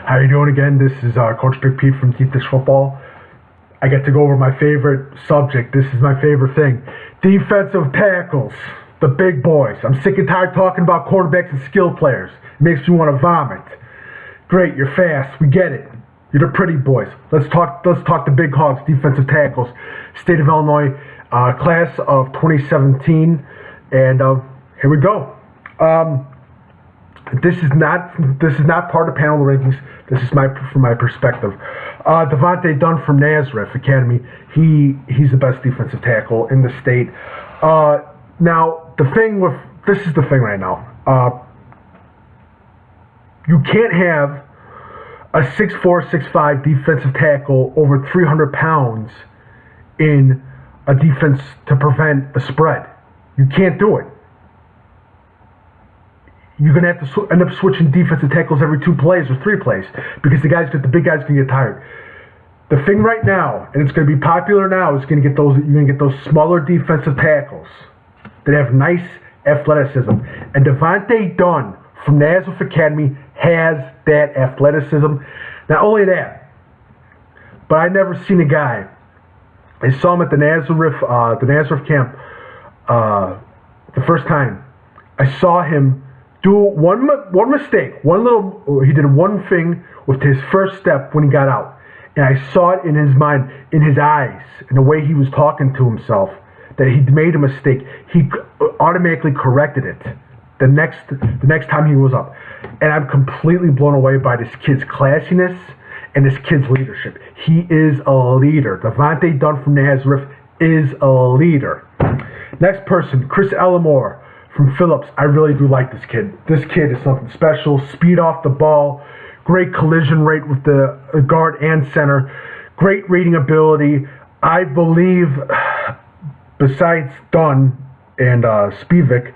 How you doing again? This is Coach Big Pete from Deep Dish Football. I get to go over my favorite subject. This is my favorite thing. Defensive tackles. The big boys. I'm sick and tired talking about quarterbacks and skill players. It makes me want to vomit. Great, you're fast. We get it. You're the pretty boys. Let's talk the big hogs, defensive tackles. State of Illinois, class of 2017. And here we go. This is not part of panel rankings. This is from my perspective. Devontae Dunn from Nazareth Academy. He's the best defensive tackle in the state. Now this is the thing right now. You can't have a 6'4", 6'5" defensive tackle over 300 pounds in a defense to prevent a spread. You can't do it. You're going to have to end up switching defensive tackles every 2 plays or 3 plays because the big guys can get tired. The thing right now, and it's going to be popular now, is you're going to get those smaller defensive tackles that have nice athleticism. And Devontae Dunn from Nazareth Academy has that athleticism. Not only that, but I never seen a guy. I saw him at the Nazareth camp the first time. I saw him do one mistake, he did one thing with his first step when he got out. And I saw it in his mind, in his eyes, in the way he was talking to himself, that he made a mistake. He automatically corrected it the next time he was up. And I'm completely blown away by this kid's classiness and this kid's leadership. He is a leader. Devontae Dunn from Nazareth is a leader. Next person, Chris Ellimore from Phillips. I really do like this kid. This kid is something special. Speed off the ball, great collision rate with the guard and center, great reading ability. I believe, besides Dunn and Spivak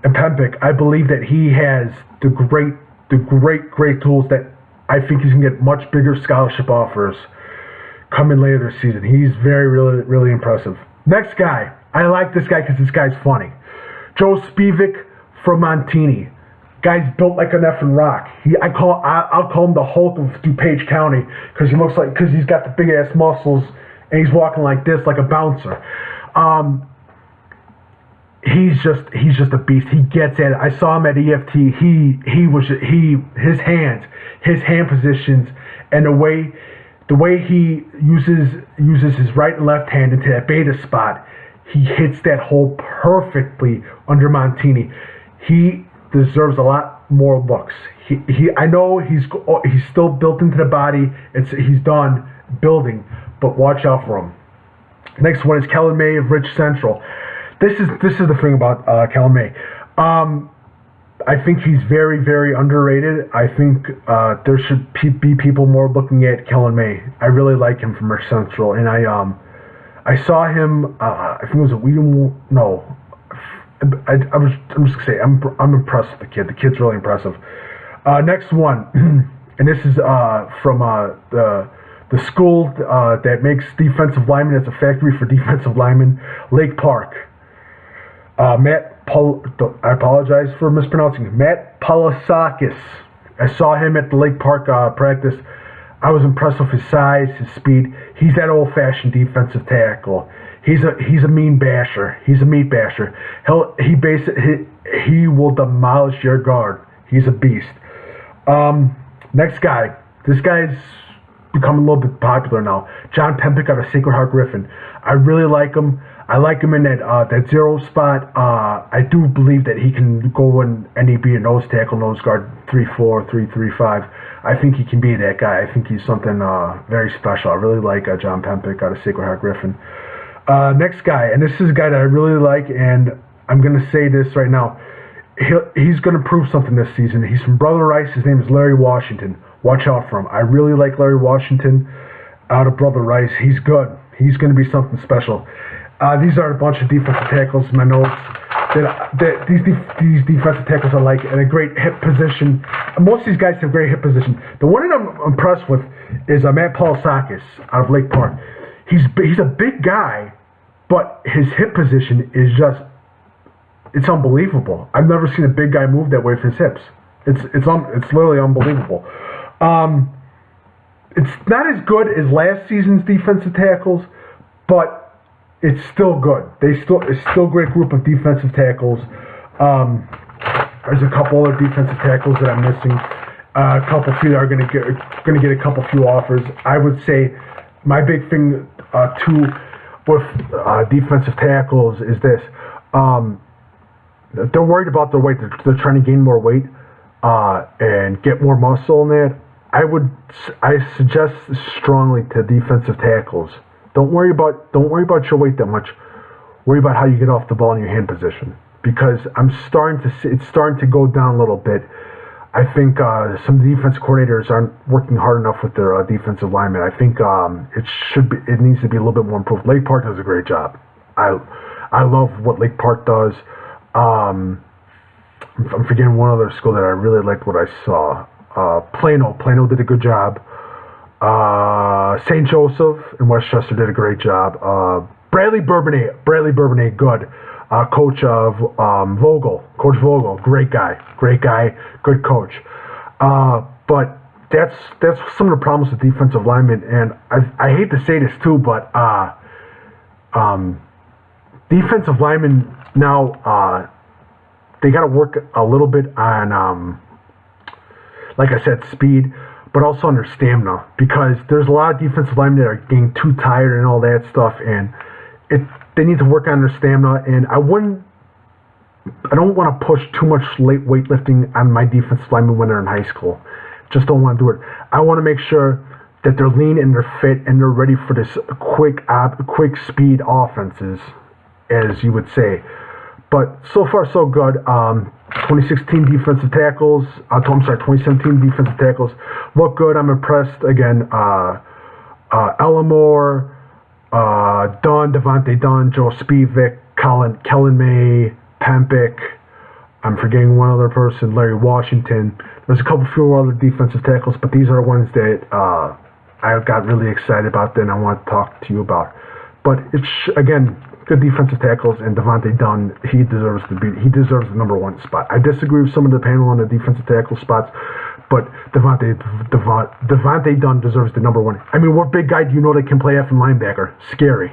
and Pempik, I believe that he has the great tools that I think he's gonna get much bigger scholarship offers coming later this season. He's really impressive. Next guy, I like this guy because this guy's funny. Joe Spivak from Montini. Guy's built like an effing rock. I'll call him the Hulk of DuPage County because he's got the big ass muscles and he's walking like this, like a bouncer. He's just a beast. He gets at it. I saw him at EFT. His hand positions, and the way he uses his right and left hand into that beta spot. He hits that hole perfectly under Montini. He deserves a lot more looks. I know he's still built into the body. He's done building, but watch out for him. Next one is Kellen May of Rich Central. This is the thing about Kellen May. I think he's very underrated. I think there should be people more looking at Kellen May. I really like him from Rich Central, and I saw him. I think it was a Weedham. No, I'm just gonna say I'm impressed with the kid. The kid's really impressive. Next one, and this is from the school that makes defensive linemen. It's a factory for defensive linemen, Lake Park. I apologize for mispronouncing. Matt Polasakis. I saw him at the Lake Park practice. I was impressed with his size, his speed. He's that old-fashioned defensive tackle. He's a mean basher. He's a meat basher. He will demolish your guard. He's a beast. Next guy. This guy's becoming a little bit popular now. John Pempik out of Sacred Heart Griffin. I really like him. I like him in that zero spot. I do believe that he can go in and be a nose tackle, nose guard, 3-4, 3-3-5. I think he can be that guy. I think he's something very special. I really like John Pempik out of Sacred Heart Griffin. Next guy, and this is a guy that I really like, and I'm going to say this right now. He's going to prove something this season. He's from Brother Rice. His name is Larry Washington. Watch out for him. I really like Larry Washington out of Brother Rice. He's good. He's going to be something special. These are a bunch of defensive tackles in my notes. These defensive tackles I like, and a great hip position. Most of these guys have great hip position. The one that I'm impressed with is Matt Polasakis out of Lake Park. He's a big guy, but his hip position is it's unbelievable. I've never seen a big guy move that way with his hips. It's literally unbelievable. It's not as good as last season's defensive tackles, but it's still good. It's still a great group of defensive tackles. There's a couple other defensive tackles that I'm missing. A few that are going to get a couple few offers. I would say my big thing too with defensive tackles is this: they're worried about their weight. They're trying to gain more weight and get more muscle in that. I suggest strongly to defensive tackles. Don't worry about your weight that much. Worry about how you get off the ball in your hand position, because it's starting to go down a little bit. I think some defense coordinators aren't working hard enough with their defensive linemen. I think it needs to be a little bit more improved. Lake Park does a great job. I love what Lake Park does. I'm forgetting one other school that I really liked what I saw. Plano did a good job. St. Joseph and Westchester did a great job. Bradley Bourbonnais, good. Coach Coach Vogel, great guy, good coach. But that's some of the problems with defensive linemen, and I hate to say this too, but defensive linemen now they got to work a little bit on, like I said, speed, but also on their stamina, because there's a lot of defensive linemen that are getting too tired and all that stuff, and they need to work on their stamina. And I don't want to push too much weightlifting on my defensive linemen when they're in high school. Just don't want to do it. I want to make sure that they're lean and they're fit and they're ready for this quick speed offenses, as you would say. But so far so good. 2016 defensive tackles. 2017 defensive tackles look good. I'm impressed. Again, Ellamore, Devontae Dunn, Joe Spivak, Kellen May, Pempick. I'm forgetting one other person, Larry Washington. There's a couple few other defensive tackles, but these are ones that I got really excited about and I want to talk to you about. But it's, again, good defensive tackles, and Devontae Dunn, he deserves the number one spot. I disagree with some of the panel on the defensive tackle spots, but Devontae Dunn deserves the number one. I mean, what big guy do you know that can play F and linebacker? Scary.